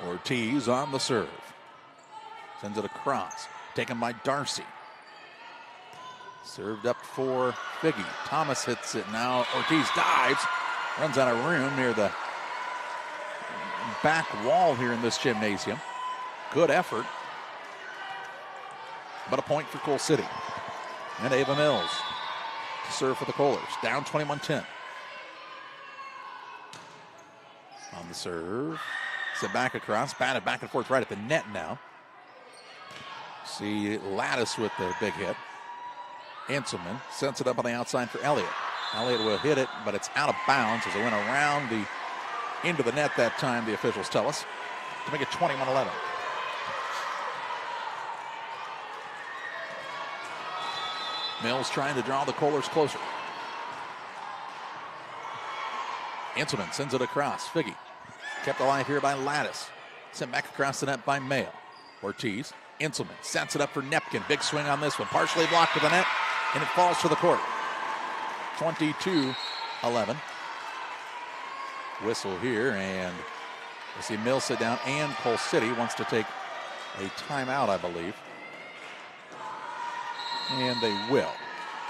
[SPEAKER 1] Ortiz on the serve. Sends it across. Taken by Darcy. Served up for Figgy. Thomas hits it now. Ortiz dives. Runs out of room near the back wall here in this gymnasium. Good effort. But a point for Coal City. And Ava Mills to serve for the Kohlers. Down 21-10. On the serve. Sent back across. Batted back and forth right at the net now. See Lattice with the big hit. Enselman sends it up on the outside for Elliott. Elliott will hit it, but it's out of bounds as it went around the into the net that time, the officials tell us, to make it 21-11. Mills trying to draw the Kohlers closer. Enselman sends it across. Figgy kept alive here by Lattice. Sent back across the net by Mayo. Ortiz, Inselman sets it up for Nepkin. Big swing on this one, partially blocked to the net, and it falls to the court. 22-11. Whistle here, and we see Mills sit down, and Cole City wants to take a timeout, I believe. And they will.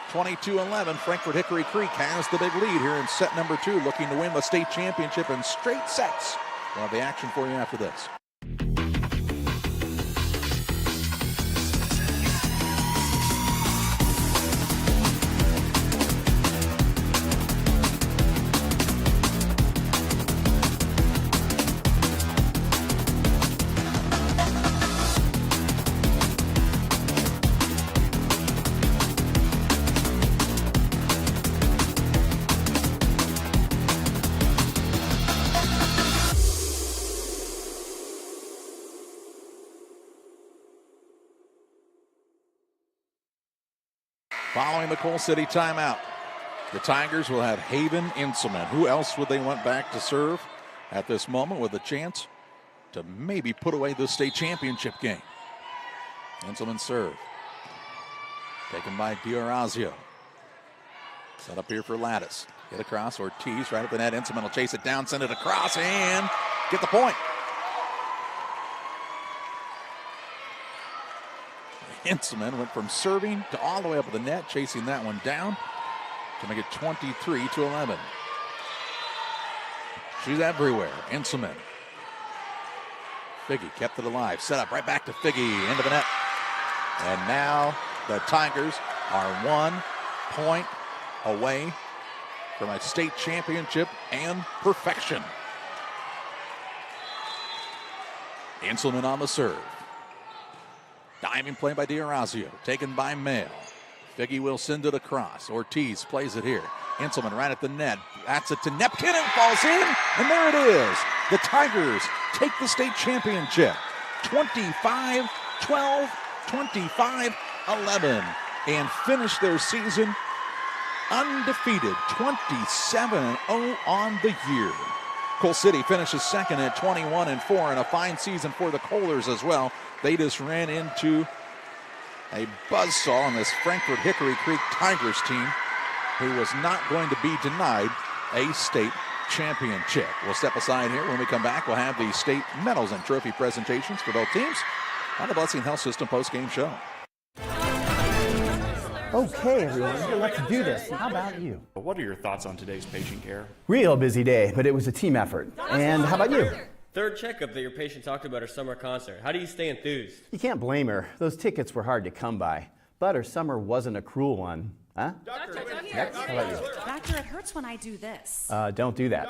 [SPEAKER 1] 22-11, Frankfort Hickory Creek has the big lead here in set number 2, looking to win the state championship in straight sets. We'll have the action for you after this. Following the Cole City timeout, the Tigers will have Haven Inselman. Who else would they want back to serve at this moment with a chance to maybe put away the state championship game? Inselman serve. Taken by D'Orazio. Set up here for Lattice. Get across, Ortiz right at the net. Inselman will chase it down, send it across, and get the point. Inselman went from serving to all the way up to the net, chasing that one down to make it 23-11. She's everywhere. Inselman. Figgy kept it alive. Set up right back to Figgy into the net. And now the Tigers are 1 point away from a state championship and perfection. Inselman on the serve. Diving play by D'Orazio, taken by Mayo. Figgy will send it across. Ortiz plays it here. Inselman right at the net. That's it to Nepkin and falls in. And there it is. The Tigers take the state championship. 25-12, 25-11. And finish their season undefeated. 27-0 on the year. Cole City finishes second at 21-4, and a fine season for the Kohlers as well. They just ran into a buzzsaw on this Frankfort Hickory Creek Tigers team, who was not going to be denied a state championship. We'll step aside here. When we come back, we'll have the state medals and trophy presentations for both teams on the Blessing Health System post-game show.
[SPEAKER 18] Okay, everyone, let's do this. How about you?
[SPEAKER 19] What are your thoughts on today's patient care?
[SPEAKER 18] Real busy day, but it was a team effort. And how about you?
[SPEAKER 20] Third checkup that your patient talked about her summer concert. How do you stay enthused?
[SPEAKER 18] You can't blame her. Those tickets were hard to come by. But her summer wasn't a cruel one. Huh?
[SPEAKER 22] Doctor,
[SPEAKER 18] Next, how about you?
[SPEAKER 22] Doctor, it hurts when I do this.
[SPEAKER 18] Don't do that.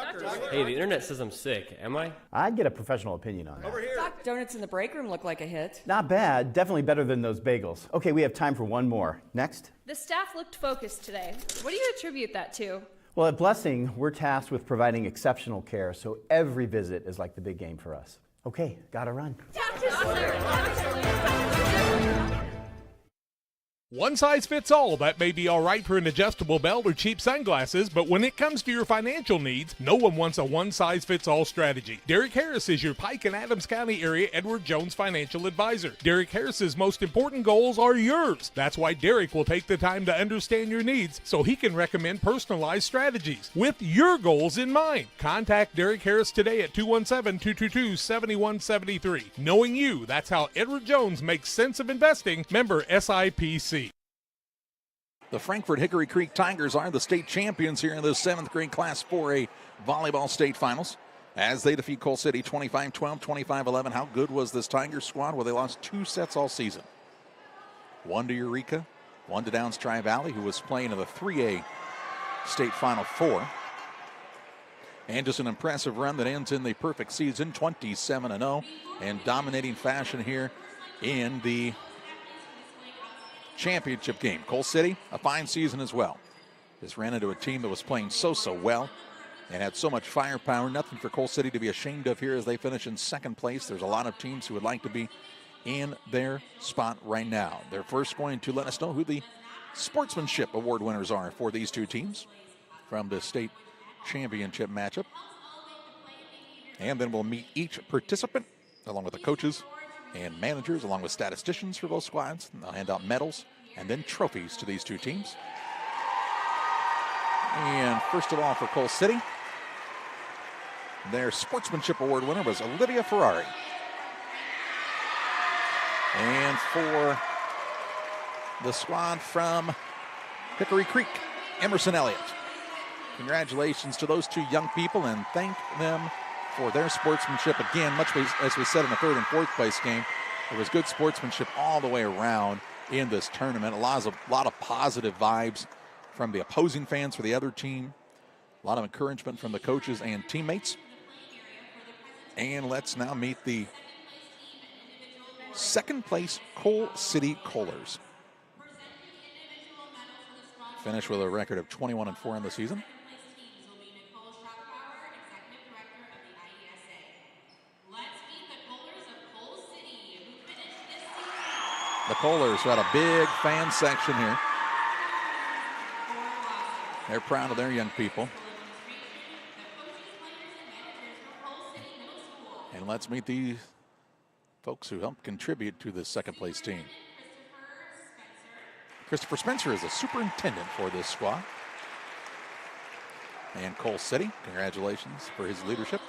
[SPEAKER 20] Hey, the internet says I'm sick. Am I?
[SPEAKER 18] I'd get a professional opinion on that.
[SPEAKER 21] Doc, donuts in the break room look like a hit.
[SPEAKER 18] Not bad. Definitely better than those bagels. Okay, we have time for one more. Next.
[SPEAKER 22] The staff looked focused today. What do you attribute that to?
[SPEAKER 18] Well, at Blessing, we're tasked with providing exceptional care, so every visit is like the big game for us. Okay, gotta run.
[SPEAKER 11] One size fits all. That may be all right for an adjustable belt or cheap sunglasses, but when it comes to your financial needs, no one wants a one-size-fits-all strategy. Derek Harris is your Pike and Adams County area Edward Jones financial advisor. Derek Harris's most important goals are yours. That's why Derek will take the time to understand your needs so he can recommend personalized strategies with your goals in mind. Contact Derek Harris today at 217-222-7173. Knowing you, that's how Edward Jones makes sense of investing. Member SIPC.
[SPEAKER 1] The Frankfort Hickory Creek Tigers are the state champions here in the 7th grade Class 4A volleyball state finals as they defeat Cole City 25-12, 25-11. How good was this Tigers squad? Well, they lost 2 sets all season. One to Eureka, one to Downs Tri-Valley, who was playing in the 3A state Final 4. And just an impressive run that ends in the perfect season, 27-0, and dominating fashion here in the championship game. Cole City, a fine season as well. Just ran into a team that was playing so well and had so much firepower. Nothing for Cole City to be ashamed of here as they finish in second place. There's a lot of teams who would like to be in their spot right now. They're first going to let us know who the sportsmanship award winners are for these two teams from the state championship matchup. And then we'll meet each participant along with the coaches and managers, along with statisticians for both squads. And they'll hand out medals and then trophies to these two teams. And first of all, for Cole City, their sportsmanship award winner was Olivia Ferrari. And for the squad from Hickory Creek, Emerson Elliott. Congratulations to those two young people, and thank them for their sportsmanship. Again, much as we said in the third and fourth place game, there was good sportsmanship all the way around in this tournament. A lot of positive vibes from the opposing fans for the other team. A lot of encouragement from the coaches and teammates. And let's now meet the second place Cole City Kohlers. Finished with a record of 21-4 in the season. The Kohlers who had a big fan section here. They're proud of their young people. And let's meet the folks who helped contribute to this second place team. Christopher Spencer is the superintendent for this squad. And Cole City, congratulations for his leadership.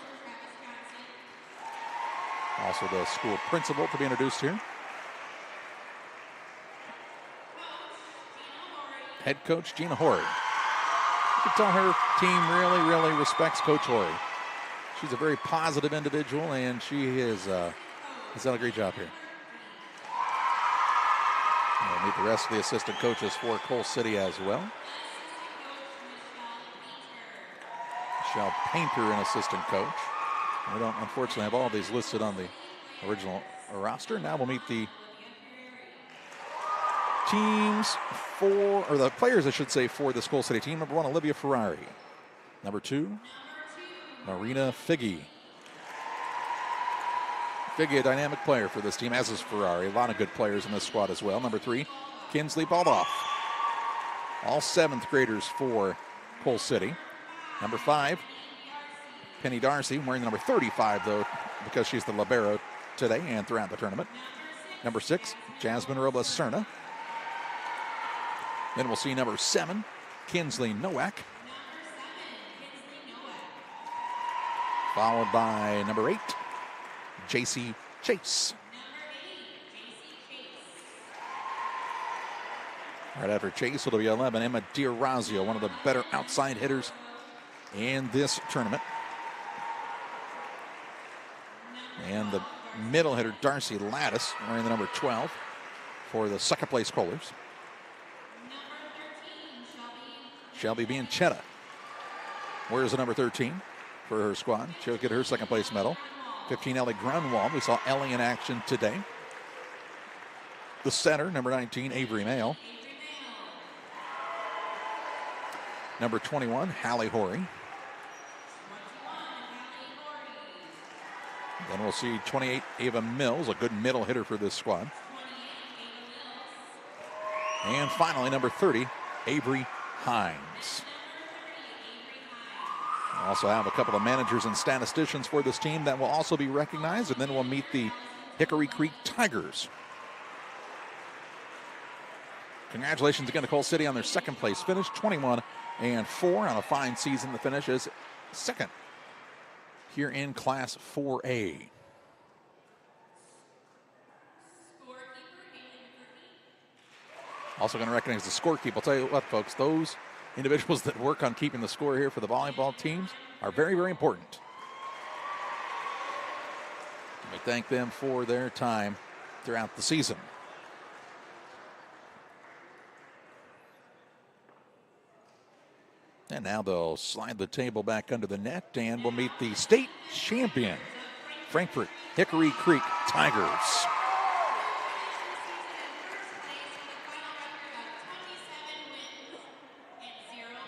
[SPEAKER 1] Also the school principal to be introduced here. Head coach Gina Horry. You can tell her team really respects Coach Horry. She's a very positive individual, and she has done a great job here. We'll meet the rest of the assistant coaches for Cole City as well. Michelle Painter, an assistant coach. We don't unfortunately have all of these listed on the original roster. Now we'll meet the teams the players, I should say, for the Cole City team. Number 1, Olivia Ferrari. Number 2, Marina Figge. Figge, a dynamic player for this team, as is Ferrari. A lot of good players in this squad as well. Number 3, Kinsley Baldoff. All 7th graders for Cole City. Number 5, Penny Darcy, wearing number 35, though, because she's the libero today and throughout the tournament. Number 6, Jasmine Robles Cerna. Then we'll see number 7, Kinsley Nowak. Followed by number 8, JC Chase. Right after Chase, it'll be 11, Emma D'Orazio, one of the better outside hitters in this tournament. And the middle hitter, Darcy Lattis, wearing the number 12 for the second place Kohlers. Shelby Bianchetta wears the number 13 for her squad. She'll get her second place medal. 15, Ellie Grunwald. We saw Ellie in action today. The center, number 19, Avery Mail. Number 21, Hallie Horry. Then we'll see 28, Ava Mills, a good middle hitter for this squad. And finally, number 30, Avery Hines. We'll also have a couple of managers and statisticians for this team that will also be recognized, and then we'll meet the Hickory Creek Tigers. Congratulations again to Cole City on their second place finish, 21-4 on a fine season. The finish is second here in Class 4A. Also going to recognize the scorekeeper. I'll tell you what, folks, those individuals that work on keeping the score here for the volleyball teams are very important. We thank them for their time throughout the season. And now they'll slide the table back under the net, and we'll meet the state champion, Frankfort Hickory Creek Tigers.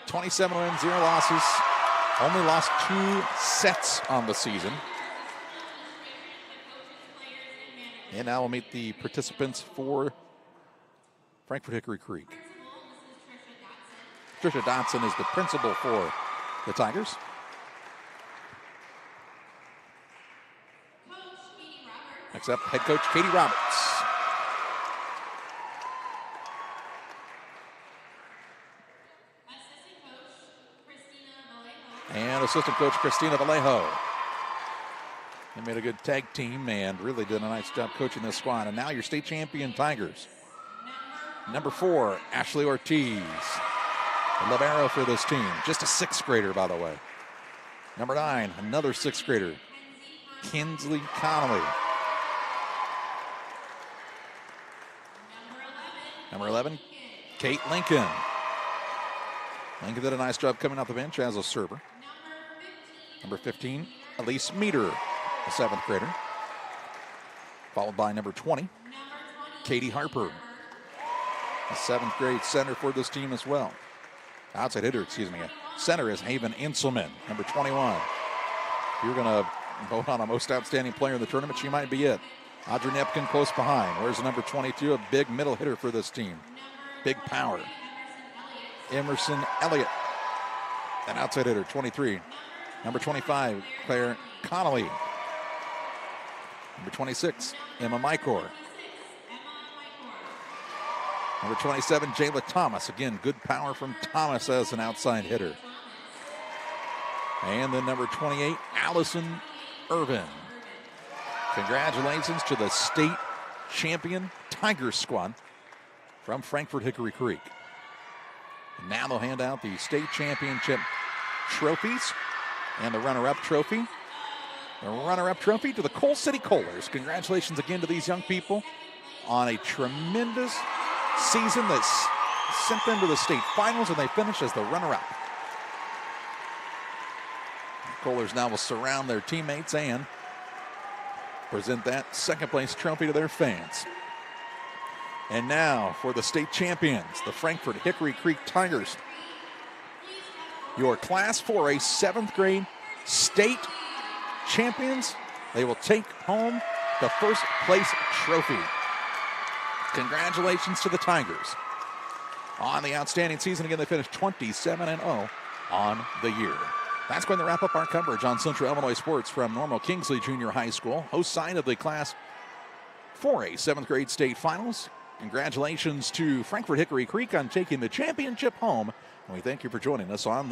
[SPEAKER 1] (27 wins, 0 losses. Only lost 2 sets on the season. And now we'll meet the participants for Frankfort Hickory Creek. Trisha Dotson is the principal for the Tigers. Next up, head coach Katie Roberts. And assistant coach Christina Vallejo. They made a good tag team and really did a nice job coaching this squad. And now your state champion Tigers. Number 4, Ashley Ortiz. The libero for this team. Just a 6th grader, by the way. Number 9, another 6th grader, Kinsley Connolly. Number 11, Kate Lincoln. Lincoln did a nice job coming off the bench as a server. Number 15, Elise Meter, a 7th grader. Followed by number 20, Katie Harper, a 7th grade center for this team as well. Outside hitter, excuse me. Center is Haven Inselman, number 21. If you're going to vote on a most outstanding player in the tournament, she might be it. Audrey Nepkin close behind. Where's the number 22, a big middle hitter for this team. Big power. Emerson Elliott, an outside hitter, 23. Number 25, Claire Connolly. Number 26, Emma Mykor. Number 27, Jayla Thomas. Again, good power from Thomas as an outside hitter. And then number 28, Allison Irvin. Congratulations to the state champion Tigers squad from Frankfort Hickory Creek. And now they'll hand out the state championship trophies and the runner-up trophy. The runner-up trophy to the Coal City Kohlers. Congratulations again to these young people on a tremendous season that's sent them to the state finals, and they finish as the runner-up. The Kohlers now will surround their teammates and present that second-place trophy to their fans. And now for the state champions, the Frankfort Hickory Creek Tigers. Your Class 4A 7th grade state champions. They will take home the first place trophy. Congratulations to the Tigers on the outstanding season. Again, they finished 27-0 on the year. That's going to wrap up our coverage on Central Illinois Sports from Normal Kingsley Junior High School, host side of the Class 4A 7th grade state finals. Congratulations to Frankfort Hickory Creek on taking the championship home. And we thank you for joining us on